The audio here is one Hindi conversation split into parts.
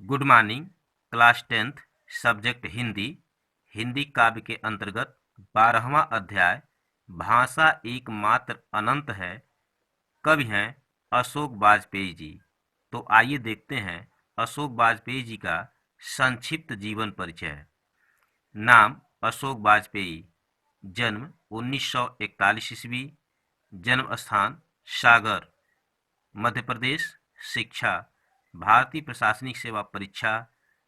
Good morning. Class 10th, subject Hindi. Hindi काव्य के अंतर्गत 12वां अध्याय भाषा एकमात्र अनंत है। कवि हैं अशोक वाजपेयी जी। तो आइए देखते हैं अशोक वाजपेयी जी का संक्षिप्त जीवन परिचय। नाम अशोक वाजपेयी। जन्म 1941 ईस्वी। जन्म स्थान सागर, मध्य प्रदेश। शिक्षा भारतीय प्रशासनिक सेवा परीक्षा।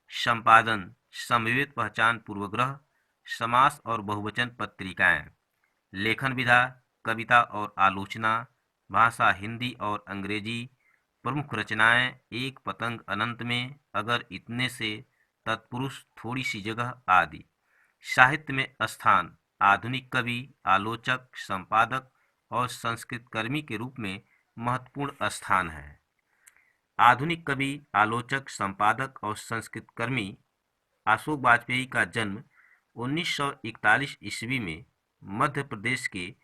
संपादन समवेत पहचान पूर्वग्रह, समास और बहुवचन पत्रिकाएं। लेखन विधा कविता और आलोचना। भाषा हिंदी और अंग्रेजी। प्रमुख रचनाएं एक पतंग अनंत में, अगर इतने से, तत्पुरुष, थोड़ी सी जगह आदि। साहित्य में स्थान आधुनिक कवि, आलोचक, संपादक और संस्कृत कर्मी के रूप में महत्वपूर्ण स्थान है। आधुनिक कवि, आलोचक, संपादक और संस्कृत कर्मी अशोक वाजपेयी का जन्म 1941 ईस्वी में मध्य प्रदेश के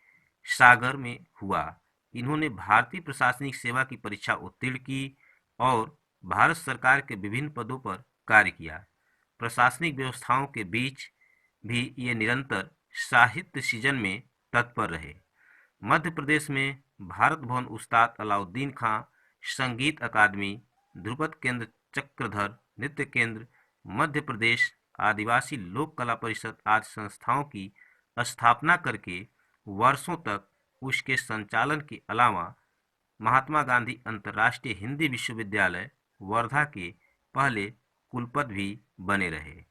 सागर में हुआ। इन्होंने भारतीय प्रशासनिक सेवा की परीक्षा उत्तीर्ण की और भारत सरकार के विभिन्न पदों पर कार्य किया। प्रशासनिक व्यवस्थाओं के बीच भी ये निरंतर साहित्य सृजन में तत्पर रहे। मध्य प्रदेश में भारत भवन उस्ताद अलाउद्दीन खां संगीत अकादमी, ध्रुपद केंद्र चक्रधर नृत्य केंद्र, मध्य प्रदेश आदिवासी लोक कला परिषद आदि संस्थाओं की स्थापना करके वर्षों तक उसके संचालन के अलावा महात्मा गांधी अंतर्राष्ट्रीय हिंदी विश्वविद्यालय वर्धा के पहले कुलपति भी बने रहे।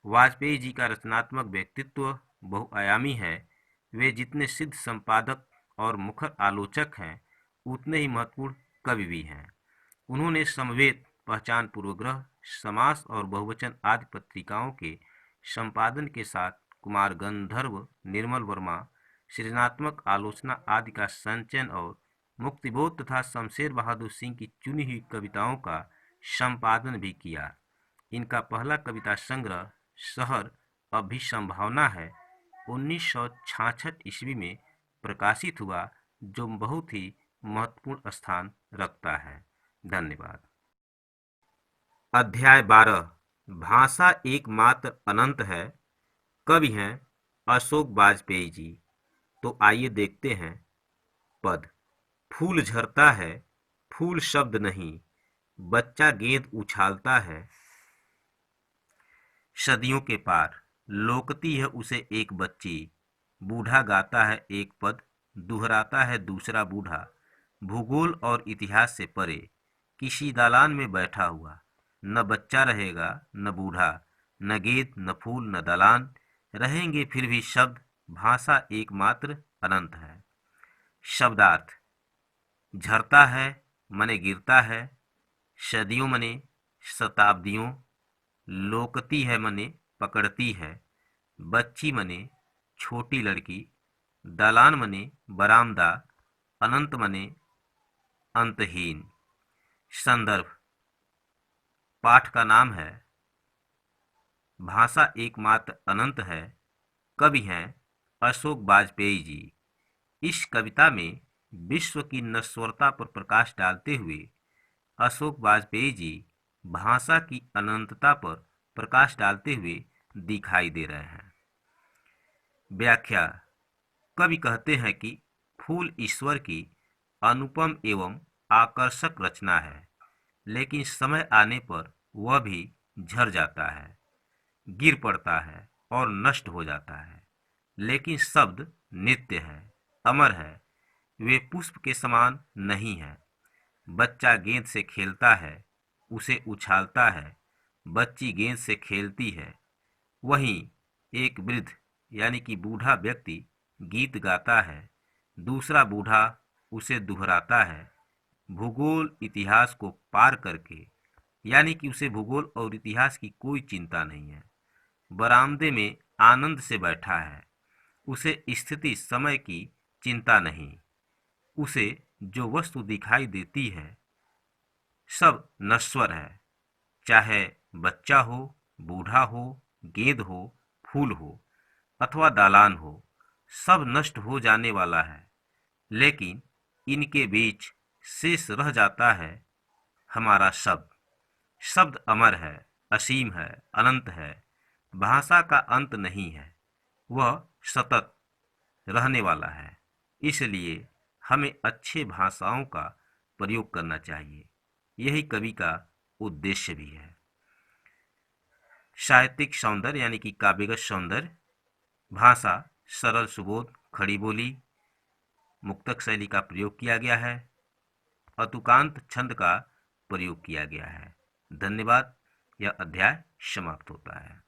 वाजपेयी जी का रचनात्मक व्यक्तित्व बहुआयामी है। वे जितने सिद्ध संपादक और मुखर आलोचक हैं, उतने ही महत्वपूर्ण कवि भी हैं। उन्होंने समवेत पहचान पूर्वग्रह, समास और बहुवचन आदि पत्रिकाओं के संपादन के साथ कुमार गंधर्व, निर्मल वर्मा, सृजनात्मक आलोचना आदि का संचयन और मुक्तिबोध तथा शमशेर बहादुर सिंह की चुनी हुई कविताओं का संपादन भी किया। इनका पहला कविता संग्रह शहर अभिसंभावना है 1966 ईस्वी में प्रकाशित हुआ, जो बहुत ही महत्वपूर्ण स्थान रखता है। धन्यवाद। अध्याय 12 भाषा एकमात्र अनंत है। कवि हैं अशोक वाजपेयी जी। तो आइए देखते हैं पद। फूल झरता है, फूल शब्द नहीं, बच्चा गेंद उछालता है सदियों के पार, लोकती है उसे एक बच्ची। बूढ़ा गाता है एक पद, दोहराता है दूसरा बूढ़ा। भूगोल और इतिहास से परे, किसी दालान में बैठा हुआ। न बच्चा रहेगा न बूढ़ा, न गेंद न फूल न दालान, रहेंगे फिर भी शब्द। भाषा एकमात्र अनंत है। शब्दार्थ। झरता है मने गिरता है, सदियों मने शताब्दियों, लोकती है मने पकड़ती है, बच्ची मने छोटी लड़की, दालान मने बरामदा, अनंत मने अंतहीन। संदर्भ। पाठ का नाम है भाषा एकमात्र अनंत है। कवि हैं अशोक वाजपेयी जी। इस कविता में विश्व की नश्वरता पर प्रकाश डालते हुए अशोक वाजपेयी जी भाषा की अनंतता पर प्रकाश डालते हुए दिखाई दे रहे हैं। व्याख्या। कवि कहते हैं कि फूल ईश्वर की अनुपम एवं आकर्षक रचना है, लेकिन समय आने पर वह भी झड़ जाता है, गिर पड़ता है और नष्ट हो जाता है। लेकिन शब्द नित्य है, अमर है। वे पुष्प के समान नहीं है। बच्चा गेंद से खेलता है, उसे उछालता है, बच्ची गेंद से खेलती है। वहीं एक वृद्ध यानी कि बूढ़ा व्यक्ति गीत गाता है, दूसरा बूढ़ा उसे दोहराता है। भूगोल इतिहास को पार करके, यानी कि उसे भूगोल और इतिहास की कोई चिंता नहीं है। बरामदे में आनंद से बैठा है, उसे स्थिति समय की चिंता नहीं। उसे जो वस्तु दिखाई देती है सब नश्वर है, चाहे बच्चा हो, बूढ़ा हो, गेंद हो, फूल हो अथवा दालान हो, सब नष्ट हो जाने वाला है। लेकिन इनके बीच शेष रह जाता है हमारा शब्द। शब्द अमर है, असीम है, अनंत है। भाषा का अंत नहीं है, वह सतत रहने वाला है। इसलिए हमें अच्छे भाषाओं का प्रयोग करना चाहिए। यही कवि का उद्देश्य भी है। साहित्यिक सौंदर्य यानी कि काव्यगत सौंदर्य, भाषा सरल सुबोध खड़ी बोली, मुक्तक शैली का प्रयोग किया गया है, अतुकांत छंद का प्रयोग किया गया है। धन्यवाद। यह अध्याय समाप्त होता है।